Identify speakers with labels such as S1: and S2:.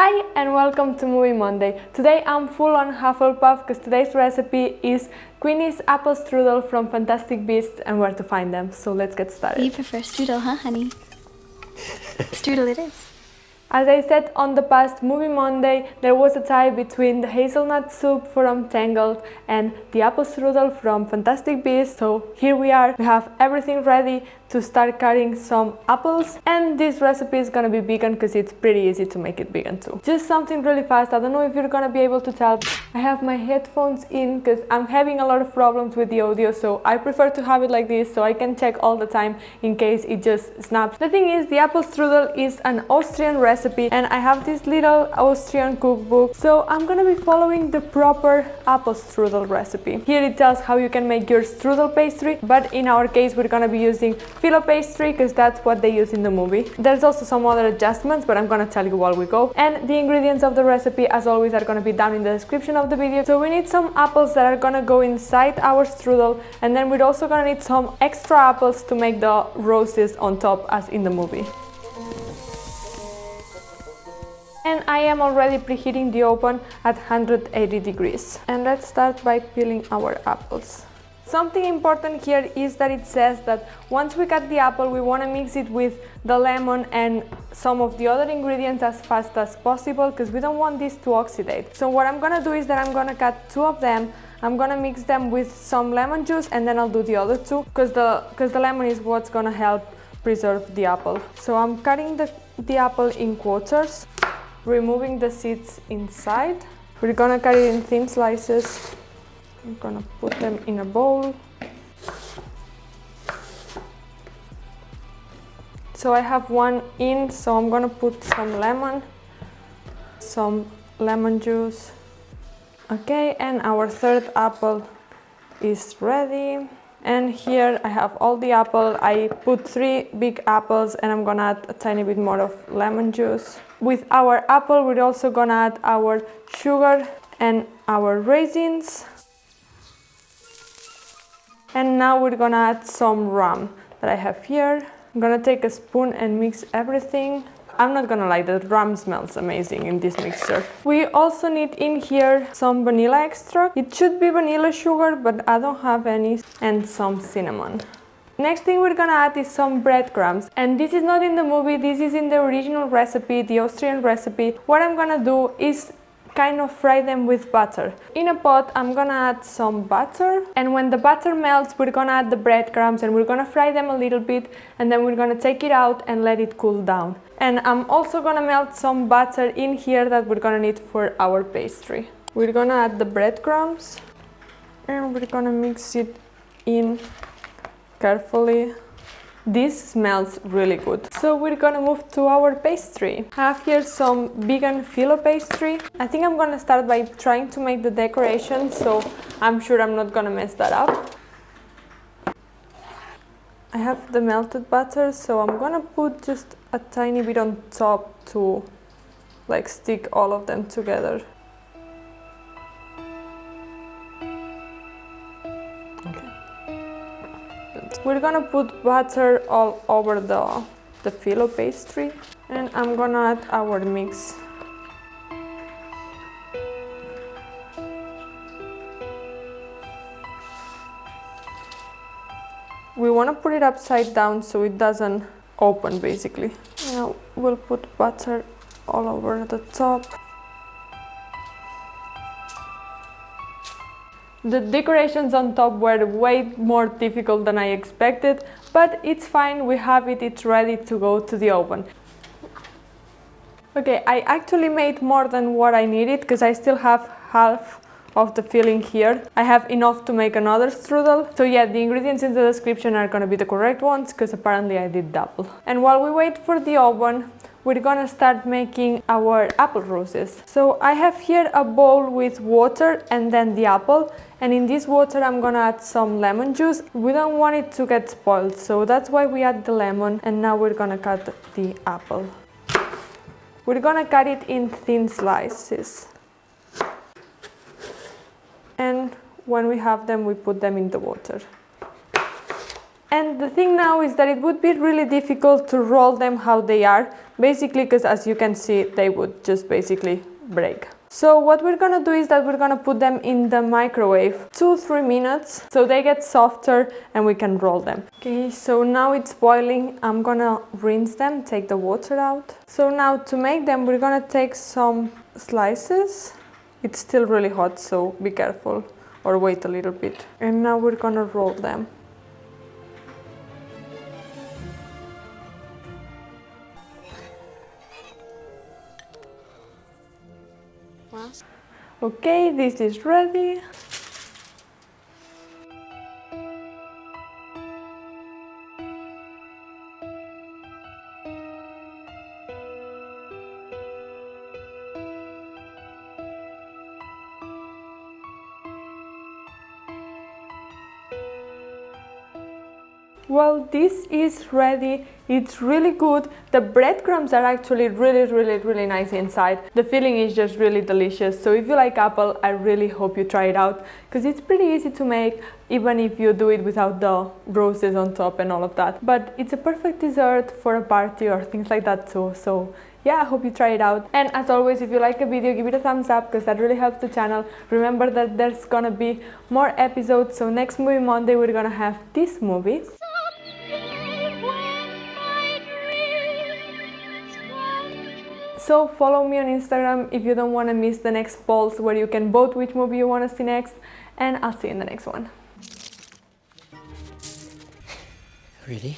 S1: Hi and welcome to Movie Monday. Today I'm full on Hufflepuff because today's recipe is Queenie's apple strudel from Fantastic Beasts and where to find them. So let's get started.
S2: You prefer strudel, huh, honey? Strudel it is.
S1: As I said on the past Movie Monday, there was a tie between the hazelnut soup from Tangled and the apple strudel from Fantastic Beasts. So here we are, we have everything ready to start cutting some apples, and this recipe is gonna be vegan because it's pretty easy to make it vegan too. Just something really fast, I don't know if you're gonna be able to tell, I have my headphones in because I'm having a lot of problems with the audio, so I prefer to have it like this so I can check all the time in case it just snaps. The thing is, the apple strudel is an Austrian recipe and I have this little Austrian cookbook, so I'm gonna be following the proper apple strudel recipe. Here it tells how you can make your strudel pastry, but in our case we're gonna be using Filo pastry because that's what they use in the movie. There's also some other adjustments, but I'm gonna tell you while we go. And the ingredients of the recipe, as always, are gonna be down in the description of the video. So we need some apples that are gonna go inside our strudel, and then we're also gonna need some extra apples to make the roses on top as in the movie. And I am already preheating the oven at 180 degrees. And let's start by peeling our apples. Something important here is that it says that once we cut the apple, we want to mix it with the lemon and some of the other ingredients as fast as possible because we don't want this to oxidate. So what I'm gonna do is that I'm gonna cut two of them. I'm gonna mix them with some lemon juice and then I'll do the other two because the lemon is what's gonna help preserve the apple. So I'm cutting the apple in quarters, removing the seeds inside. We're gonna cut it in thin slices. I'm gonna put them in a bowl. So I have one in, so I'm gonna put some lemon juice. Okay, and our third apple is ready. And here I have all the apple. I put 3 big apples and I'm gonna add a tiny bit more of lemon juice. With our apple, we're also gonna add our sugar and our raisins. And now we're gonna add some rum that I have here. I'm gonna take a spoon and mix everything. I'm not gonna lie, the rum smells amazing in this mixture. We also need in here some vanilla extract. It should be vanilla sugar, but I don't have any, and some cinnamon. Next thing we're gonna add is some breadcrumbs. And this is not in the movie, this is in the original recipe, the Austrian recipe. What I'm gonna do is kind of fry them with butter. In a pot, I'm gonna add some butter, and when the butter melts, we're gonna add the breadcrumbs and we're gonna fry them a little bit, and then we're gonna take it out and let it cool down. And I'm also gonna melt some butter in here that we're gonna need for our pastry. We're gonna add the breadcrumbs and we're gonna mix it in carefully. This smells really good. So we're gonna move to our pastry. I have here some vegan Filo pastry. I think I'm gonna start by trying to make the decoration, so I'm sure I'm not gonna mess that up. I have the melted butter, so I'm gonna put just a tiny bit on top to like stick all of them together. We're gonna put butter all over the Filo pastry, and I'm gonna add our mix. We wanna put it upside down so it doesn't open basically. Now we'll put butter all over the top. The decorations on top were way more difficult than I expected, but it's fine, we have it, it's ready to go to the oven. Okay, I actually made more than what I needed because I still have half of the filling here. I have enough to make another strudel. So yeah, the ingredients in the description are gonna be the correct ones because apparently I did double. And while we wait for the oven, we're gonna start making our apple roses. So I have here a bowl with water and then the apple, and in this water I'm gonna add some lemon juice. We don't want it to get spoiled, so that's why we add the lemon, and now we're gonna cut the apple. We're gonna cut it in thin slices. And when we have them, we put them in the water. And the thing now is that it would be really difficult to roll them how they are, basically because as you can see, they would just basically break. So what we're gonna do is that we're gonna put them in the microwave 2-3 minutes so they get softer and we can roll them. Okay, so now it's boiling. I'm gonna rinse them, take the water out. So now to make them, we're gonna take some slices. It's still really hot, so be careful or wait a little bit. And now we're gonna roll them. Okay, this is ready. Well, this is ready. It's really good. The breadcrumbs are actually really nice inside. The filling is just really delicious. So if you like apple, I really hope you try it out because it's pretty easy to make, even if you do it without the roses on top and all of that. But it's a perfect dessert for a party or things like that too. So yeah, I hope you try it out. And as always, if you like a video, give it a thumbs up because that really helps the channel. Remember that there's gonna be more episodes. So next Movie Monday, we're gonna have this movie. So follow me on Instagram if you don't want to miss the next polls where you can vote which movie you want to see next, and I'll see you in the next one.
S3: Really?